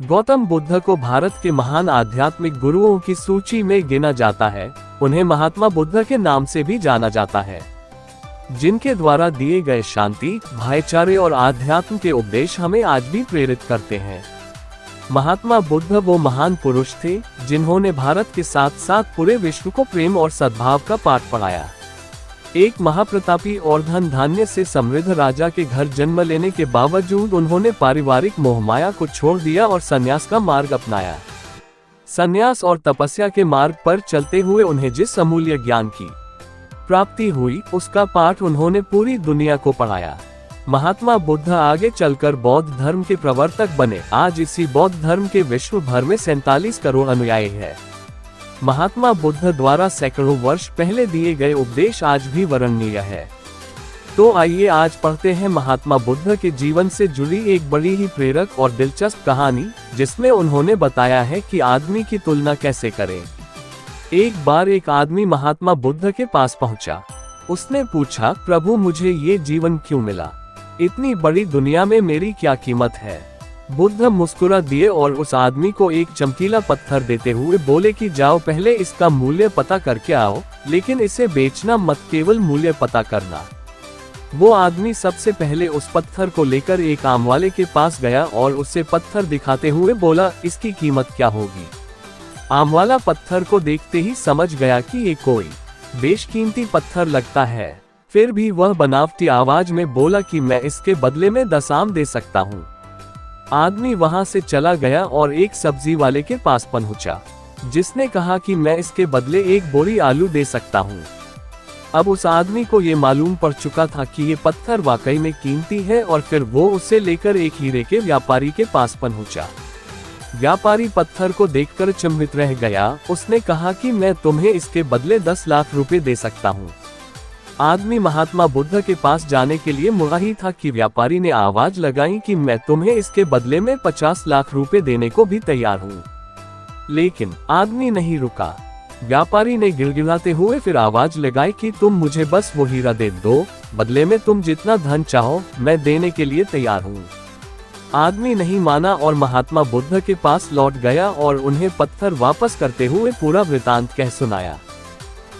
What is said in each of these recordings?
गौतम बुद्ध को भारत के महान आध्यात्मिक गुरुओं की सूची में गिना जाता है। उन्हें महात्मा बुद्ध के नाम से भी जाना जाता है, जिनके द्वारा दिए गए शांति, भाईचारे और आध्यात्म के उपदेश हमें आज भी प्रेरित करते हैं। महात्मा बुद्ध वो महान पुरुष थे जिन्होंने भारत के साथ साथ पूरे विश्व को प्रेम और सद्भाव का पाठ पढ़ाया। एक महाप्रतापी और धन धान्य से समृद्ध राजा के घर जन्म लेने के बावजूद उन्होंने पारिवारिक मोहमाया को छोड़ दिया और संन्यास का मार्ग अपनाया। संन्यास और तपस्या के मार्ग पर चलते हुए उन्हें जिस अमूल्य ज्ञान की प्राप्ति हुई, उसका पाठ उन्होंने पूरी दुनिया को पढ़ाया। महात्मा बुद्ध आगे चलकर बौद्ध धर्म के प्रवर्तक बने। आज इसी बौद्ध धर्म के विश्व भर में 47 करोड़ अनुयायी है। महात्मा बुद्ध द्वारा सैकड़ों वर्ष पहले दिए गए उपदेश आज भी वर्णनीय है। तो आइए आज पढ़ते हैं महात्मा बुद्ध के जीवन से जुड़ी एक बड़ी ही प्रेरक और दिलचस्प कहानी, जिसमें उन्होंने बताया है कि आदमी की तुलना कैसे करें। एक बार एक आदमी महात्मा बुद्ध के पास पहुंचा। उसने पूछा, प्रभु मुझे ये जीवन क्यों मिला? इतनी बड़ी दुनिया में मेरी क्या कीमत है? बुद्ध मुस्कुरा दिए और उस आदमी को एक चमकीला पत्थर देते हुए बोले कि जाओ पहले इसका मूल्य पता करके आओ, लेकिन इसे बेचना मत, केवल मूल्य पता करना। वो आदमी सबसे पहले उस पत्थर को लेकर एक आमवाले के पास गया और उससे पत्थर दिखाते हुए बोला, इसकी कीमत क्या होगी? आमवाला पत्थर को देखते ही समझ गया कि ये कोई बेशकीमती पत्थर लगता है। फिर भी वह बनावटी आवाज में बोला कि मैं इसके बदले में 10 आम दे सकता हूँ। आदमी वहां से चला गया और एक सब्जी वाले के पास पहुंचा, जिसने कहा कि मैं इसके बदले एक बोरी आलू दे सकता हूं। अब उस आदमी को ये मालूम पड़ चुका था कि ये पत्थर वाकई में कीमती है और फिर वो उसे लेकर एक हीरे के व्यापारी के पास पहुंचा। व्यापारी पत्थर को देखकर चंभित रह गया। उसने कहा कि मैं तुम्हें इसके बदले 10 लाख रुपए दे सकता हूँ। आदमी महात्मा बुद्ध के पास जाने के लिए मुड़ा ही था कि व्यापारी ने आवाज लगाई कि मैं तुम्हें इसके बदले में 50 लाख रुपए देने को भी तैयार हूँ। लेकिन आदमी नहीं रुका। व्यापारी ने गिड़गिड़ाते हुए फिर आवाज लगाई कि तुम मुझे बस वो हीरा दे दो, बदले में तुम जितना धन चाहो मैं देने के लिए तैयार हूँ। आदमी नहीं माना और महात्मा बुद्ध के पास लौट गया और उन्हें पत्थर वापस करते हुए पूरा वृतांत कह सुनाया।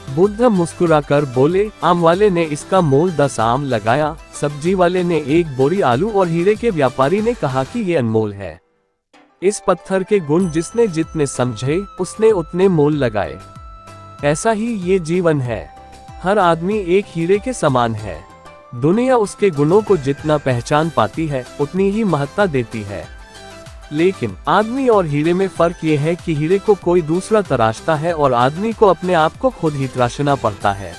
बुद्ध मुस्कुराकर बोले, आम वाले ने इसका मोल 10 आम लगाया, सब्जी वाले ने एक बोरी आलू और हीरे के व्यापारी ने कहा कि ये अनमोल है। इस पत्थर के गुण जिसने जितने समझे उसने उतने मोल लगाए। ऐसा ही ये जीवन है। हर आदमी एक हीरे के समान है। दुनिया उसके गुणों को जितना पहचान पाती है उतनी ही महत्ता देती है। लेकिन आदमी और हीरे में फर्क ये है कि हीरे को कोई दूसरा तराशता है और आदमी को अपने आप को खुद ही तराशना पड़ता है।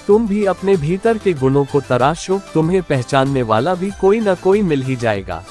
तुम भी अपने भीतर के गुणों को तराशो, तुम्हें पहचानने वाला भी कोई न कोई मिल ही जाएगा।